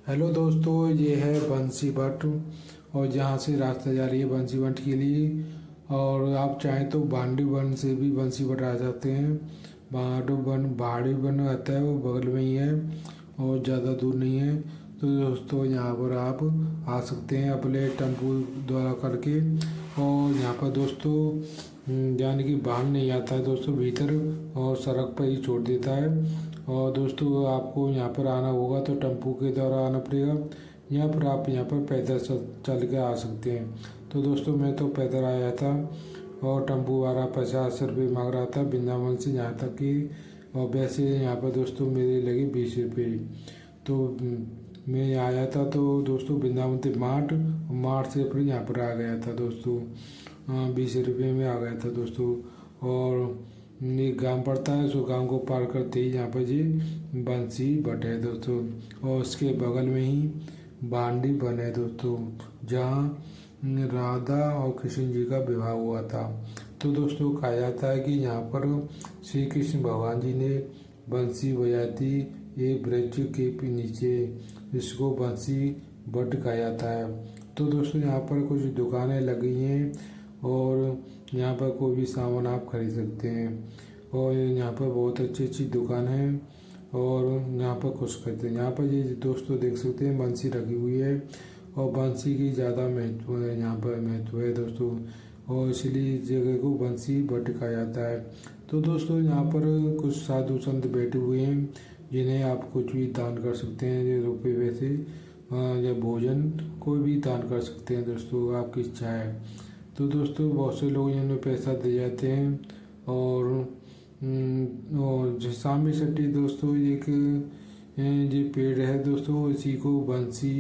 Hello दोस्तों, ये है बंसी भट्ट और जहाँ से रास्ता जा रही है बंसी भट्ट के लिए। और आप चाहें तो भांडी वन से भी बंसी भट्ट आ जाते हैं। भाड़ी वन आता है, वो बगल में ही है और ज़्यादा दूर नहीं है। तो दोस्तों यहाँ पर आप आ सकते हैं अपने टेम्पो द्वारा करके। और यहाँ पर दोस्तों यानी कि बाहर नहीं आता है दोस्तों, भीतर और सड़क पर ही छोड़ देता है। और दोस्तों आपको यहाँ पर आना होगा तो टेम्पो के द्वारा आना पड़ेगा। यहाँ पर आप यहाँ पर पैदल चल के आ सकते हैं। तो दोस्तों मैं तो पैदल आया था और टेम्पो वाला 50 रुपये मांग रहा था वृंदावन से यहाँ तक कि। और वैसे यहाँ पर दोस्तों मेरे लगे 20 रुपये। तो मैं यहाँ आया था तो दोस्तों वृंदावन से मार्ट से फिर यहाँ पर आ गया था दोस्तों। 20 रुपये में आ गया था दोस्तों। और एक गांव पड़ता है, उस गांव को पार करते ही यहाँ पर जी बंसी भट्ट है दोस्तों। और उसके बगल में ही भांडी वन है दोस्तों, जहाँ राधा और कृष्ण जी का विवाह हुआ था। तो दोस्तों कहा जाता है कि यहाँ पर श्री कृष्ण भगवान जी ने बंसी बजाई थी एक वृक्ष के नीचे, जिसको बंसी भट्ट कहा जाता है। तो दोस्तों यहाँ पर कुछ दुकानें लगी हैं और यहाँ पर कोई भी सामान आप खरीद सकते हैं। और यहाँ पर बहुत अच्छी अच्छी दुकान है और यहाँ पर कुछ खरीदते हैं। यहाँ पर ये दोस्तों देख सकते हैं बंसी रखी हुई है और बंसी की ज़्यादा महत्व है, यहाँ पर महत्व है दोस्तों। और इसलिए इस जगह को बंसी भट्ट कहा जाता है। तो दोस्तों यहाँ पर कुछ साधु संत बैठे हुए हैं, जिन्हें आप कुछ भी दान कर सकते हैं, जो रुपये वैसे या भोजन कोई भी दान कर सकते हैं दोस्तों, आपकी इच्छा है। तो दोस्तों बहुत से लोग इनमें पैसा दे जाते हैं। और जो सामने सट्टी दोस्तों एक ये पेड़ है दोस्तों, इसी को बंसी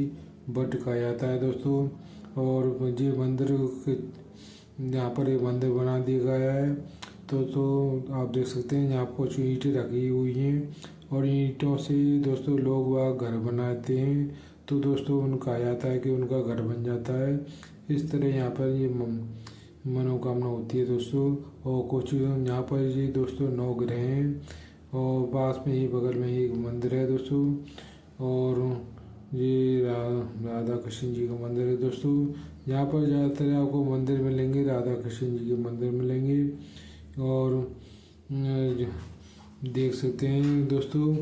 भट्ट कहा जाता है दोस्तों। और ये मंदिर यहाँ पर एक मंदिर बना दिया गया है। तो आप देख सकते हैं यहाँ कुछ ईंटें रखी हुई हैं और ईंटों से दोस्तों लोग वहाँ घर बनाते हैं। तो दोस्तों उनका कहा जाता है कि उनका घर बन जाता है। इस तरह यहाँ पर ये मनोकामना होती है दोस्तों। और कुछ यहाँ पर ये दोस्तों 9 ग्रह हैं और पास में ही बगल में ही एक मंदिर है दोस्तों। और ये राधा कृष्ण जी का मंदिर है दोस्तों। यहाँ पर ज़्यादातर आपको मंदिर मिलेंगे, राधा कृष्ण जी के मंदिर मिलेंगे। और देख सकते हैं दोस्तों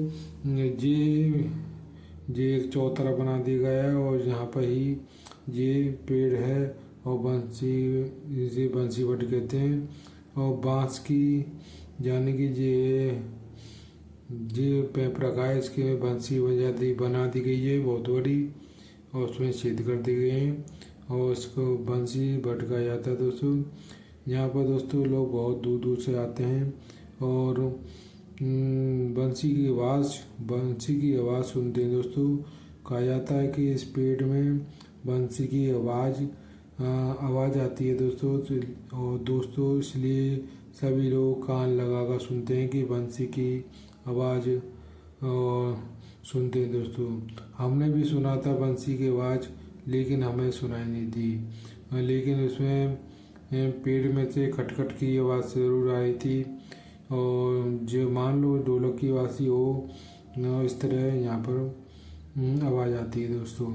ये एक चौतरा बना दिया गया है और यहाँ पर ही ये पेड़ है और बंसी, इसे बंसी भट्ट कहते हैं। और बांस की यानी कि ये पेपर रखा है, इसके बंसी बना दी गई है बहुत बड़ी और उसमें छेद कर दिए गए हैं और इसको बंसी भट्ट कहा जाता है दोस्तों। यहाँ पर दोस्तों लोग बहुत दूर दूर से आते हैं और बंसी की आवाज़ सुनते हैं दोस्तों। कहा जाता है कि इस पेड़ में बंसी की आवाज़ आती है दोस्तों। और दोस्तों इसलिए सभी लोग कान लगा कर सुनते हैं कि बंसी की आवाज़ सुनते हैं दोस्तों। हमने भी सुना था बंसी की आवाज़, लेकिन हमें सुनाई नहीं दी। लेकिन उसमें पेड़ में से खटखट की आवाज़ ज़रूर आई थी। और जो मान लो ढोलक की आवाज़ हो, इस तरह यहाँ पर आवाज़ आती है दोस्तों।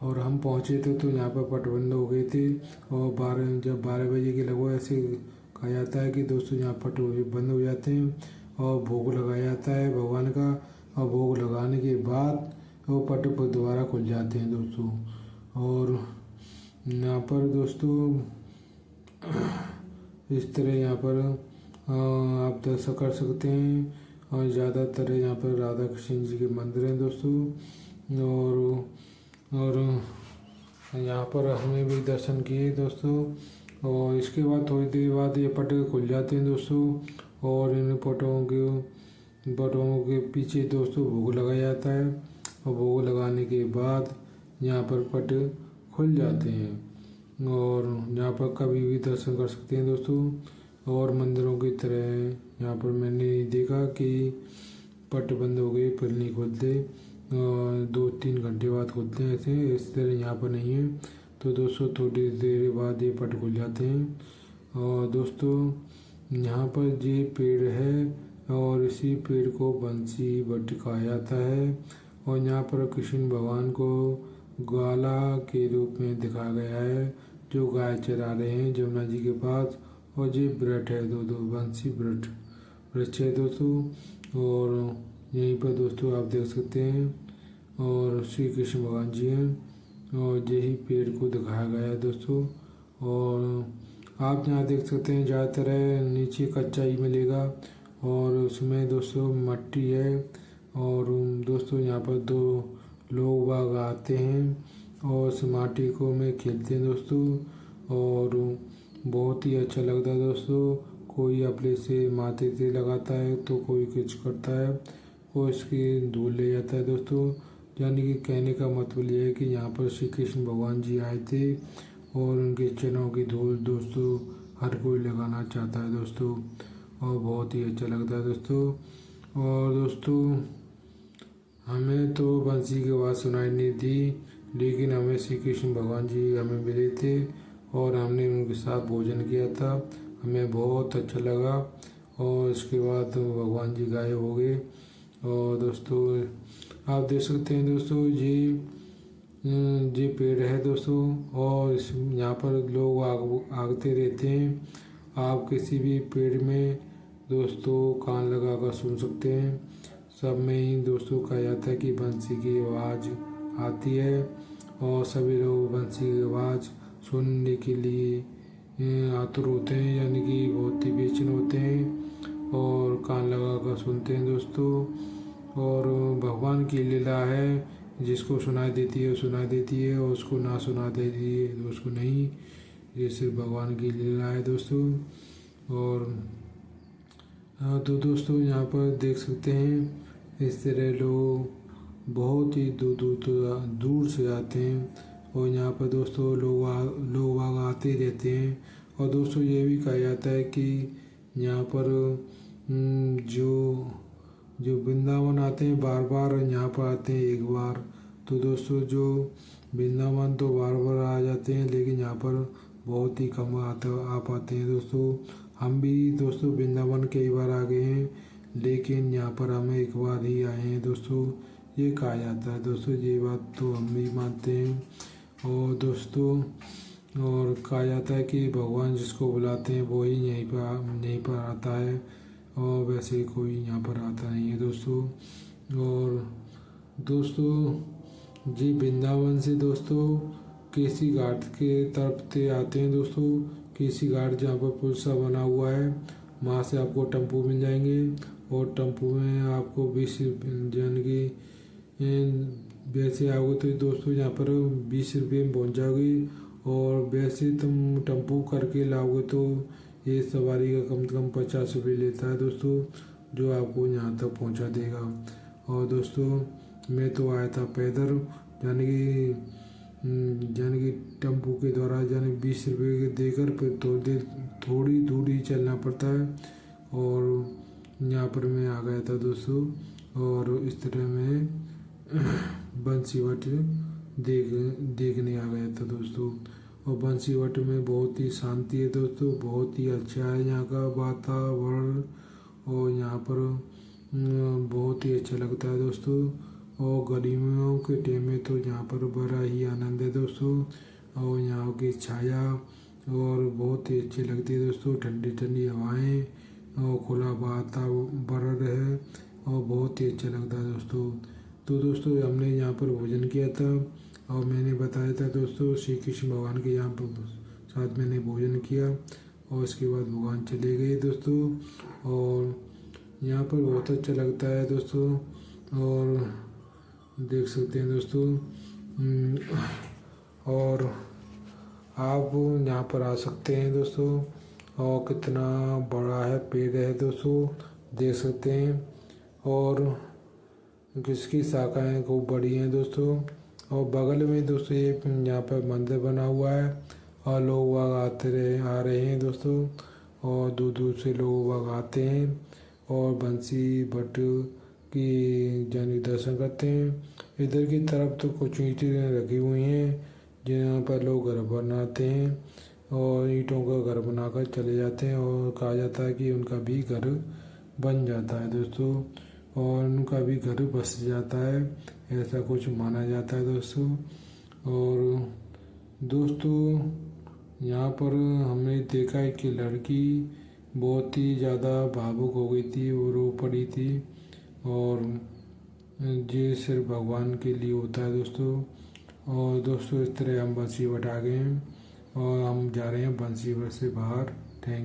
और हम पहुँचे थे तो यहाँ पर पट बंद हो गए थे और जब 12 बजे के लगभग ऐसे कहा जाता है कि दोस्तों यहाँ पट बंद हो जाते हैं और भोग लगाया जाता है भगवान का। और भोग लगाने के बाद वो पट पर दोबारा खुल जाते हैं दोस्तों। और यहाँ पर दोस्तों इस तरह यहाँ पर आप दर्शन कर सकते हैं। और ज़्यादातर यहाँ पर राधा कृष्ण जी के मंदिर हैं दोस्तों। और यहाँ पर हमने भी दर्शन किए दोस्तों। और इसके बाद थोड़ी देर बाद ये पट खुल जाते हैं दोस्तों और इन पटों के पीछे दोस्तों भोग लगाया जाता है। और भोग लगाने के बाद यहाँ पर पट खुल जाते हैं और यहाँ पर कभी भी दर्शन कर सकते हैं दोस्तों। और मंदिरों की तरह यहाँ पर मैंने देखा कि पट बंद हो गए फिर नहीं खुलते, 2-3 घंटे बाद खुलते हैं। ऐसे इस तरह यहाँ पर नहीं है। तो दोस्तों थोड़ी देर बाद ये पट खुल जाते हैं। और दोस्तों यहाँ पर ये पेड़ है और इसी पेड़ को बंसी भट्ट कहा जाता है। और यहाँ पर कृष्ण भगवान को ग्वाला के रूप में दिखाया गया है, जो गाय चरा रहे हैं जमुना जी के पास। और ये वृक्ष है दोस्तों, बंसी वृक्ष है दोस्तों। और यहीं पर दोस्तों आप देख सकते हैं, और श्री कृष्ण भगवान जी हैं, और यही पेड़ को दिखाया गया है दोस्तों। और आप यहाँ देख सकते हैं ज़्यादातर नीचे कच्चा ही मिलेगा, और उसमें दोस्तों मट्टी है। और दोस्तों यहाँ पर दो लोग बाग आते हैं और उस माटी को में खेलते हैं दोस्तों, और बहुत ही अच्छा लगता है दोस्तों। कोई अपने से माथे से लगाता है तो कोई कुछ करता है, कोई इसकी धूल ले जाता है दोस्तों। यानी कि कहने का मतलब ये है कि यहाँ पर श्री कृष्ण भगवान जी आए थे, और उनके चरणों की धूल दोस्तों हर कोई लगाना चाहता है दोस्तों, और बहुत ही अच्छा लगता है दोस्तों। और दोस्तों हमें तो बंसी की आवाज़ सुनाई नहीं दी, लेकिन हमें श्री कृष्ण भगवान जी हमें मिले थे, और हमने उनके साथ भोजन किया था, हमें बहुत अच्छा लगा। और इसके बाद भगवान जी गायब हो गए। और दोस्तों आप देख सकते हैं दोस्तों, ये पेड़ है दोस्तों, और यहाँ पर लोग आगते रहते हैं। आप किसी भी पेड़ में दोस्तों कान लगा कर सुन सकते हैं। सब में ही दोस्तों कहा जाता है कि बंसी की आवाज़ आती है, और सभी लोग बंसी की आवाज़ सुनने के लिए आतुर होते हैं, यानी कि बहुत ही बेचैन होते हैं और कान लगा कर सुनते हैं दोस्तों। और भगवान की लीला है, जिसको सुनाई देती है वो सुनाई देती है, और उसको ना सुना देती है तो उसको नहीं। ये सिर्फ भगवान की लीला है दोस्तों। और तो दोस्तों यहाँ पर देख सकते हैं, इस तरह लोग बहुत ही दूर से आते हैं, और यहाँ पर दोस्तों लोग आते ही रहते हैं। और दोस्तों ये भी कहा जाता है कि यहाँ पर जो वृंदावन आते हैं बार बार यहाँ पर आते हैं एक बार। तो दोस्तों जो वृंदावन तो बार बार आ जाते हैं, लेकिन यहाँ पर बहुत ही कम आ पाते हैं दोस्तों। हम भी दोस्तों वृंदावन कई बार आ गए हैं, लेकिन यहाँ पर हम एक बार ही आए हैं दोस्तों, ये कहा जाता है दोस्तों। ये बात तो हम भी मानते हैं। और दोस्तों और कहा जाता है कि भगवान जिसको बुलाते हैं वो ही यहीं पर आता है, और वैसे कोई यहाँ पर आता नहीं है दोस्तों। और दोस्तों जी वृंदावन से दोस्तों केसी घाट के तरफ से आते हैं दोस्तों। केसी घाट जहाँ पर पुल सा बना हुआ है, वहाँ से आपको टेम्पो मिल जाएंगे, और टेम्पो में आपको 20 जन की वैसे आओगे तो दोस्तों यहाँ पर 20 रुपये में पहुँच जाओगे। और वैसे तुम टेम्पो करके लाओगे तो ये सवारी का कम से कम 50 रुपये लेता है दोस्तों, जो आपको यहाँ तक पहुँचा देगा। और दोस्तों मैं तो आया था पैदल, यानी कि टेम्पो के द्वारा, यानी 20 रुपये देकर फिर थोड़ी दूरी चलना पड़ता है। और यहाँ पर मैं आ गया था दोस्तों, और इस तरह मैं बंसीवट देखने आ गया था दोस्तों। और बंसीवट में बहुत ही शांति है दोस्तों, बहुत ही अच्छा है यहाँ का वातावरण, और यहाँ पर बहुत ही अच्छा लगता है दोस्तों। और गर्मियों के टाइम में तो यहाँ पर बड़ा ही आनंद है दोस्तों, और यहाँ की छाया और बहुत ही अच्छी लगती है दोस्तों, ठंडी ठंडी हवाएं और खुला वातावरण है, और बहुत ही अच्छा लगता है दोस्तों। तो दोस्तों हमने यहाँ पर भोजन किया था, और मैंने बताया था दोस्तों श्री कृष्ण भगवान के यहाँ पर साथ मैंने भोजन किया, और उसके बाद भगवान चले गए दोस्तों। और यहाँ पर बहुत अच्छा लगता है दोस्तों, और देख सकते हैं दोस्तों। और आप यहाँ पर आ सकते हैं दोस्तों, और कितना बड़ा है पेड़ है दोस्तों, देख सकते हैं। और जिसकी शाखाएं खूब बड़ी हैं दोस्तों, और बगल में दोस्तों ये यहाँ पर मंदिर बना हुआ है, और लोग वहाँ आ रहे हैं दोस्तों, और दूर दूर से लोग वहाँ आते हैं और बंसी भट्ट की जानी दर्शन करते हैं। इधर की तरफ तो कुछ ईंटें रखी हुई हैं, जहाँ पर लोग घर बनाते हैं, और ईंटों का घर बनाकर चले जाते हैं, और कहा जाता है कि उनका भी घर बन जाता है दोस्तों। और उनका भी घर बस जाता है, ऐसा कुछ माना जाता है दोस्तों। और दोस्तों यहाँ पर हमने देखा है कि लड़की बहुत ही ज़्यादा भावुक हो गई थी और रो पड़ी थी, और ये सिर्फ भगवान के लिए होता है दोस्तों। और दोस्तों इस तरह हम बंसीवट आ गए हैं और हम जा रहे हैं बंसीवट से बाहर। थैंक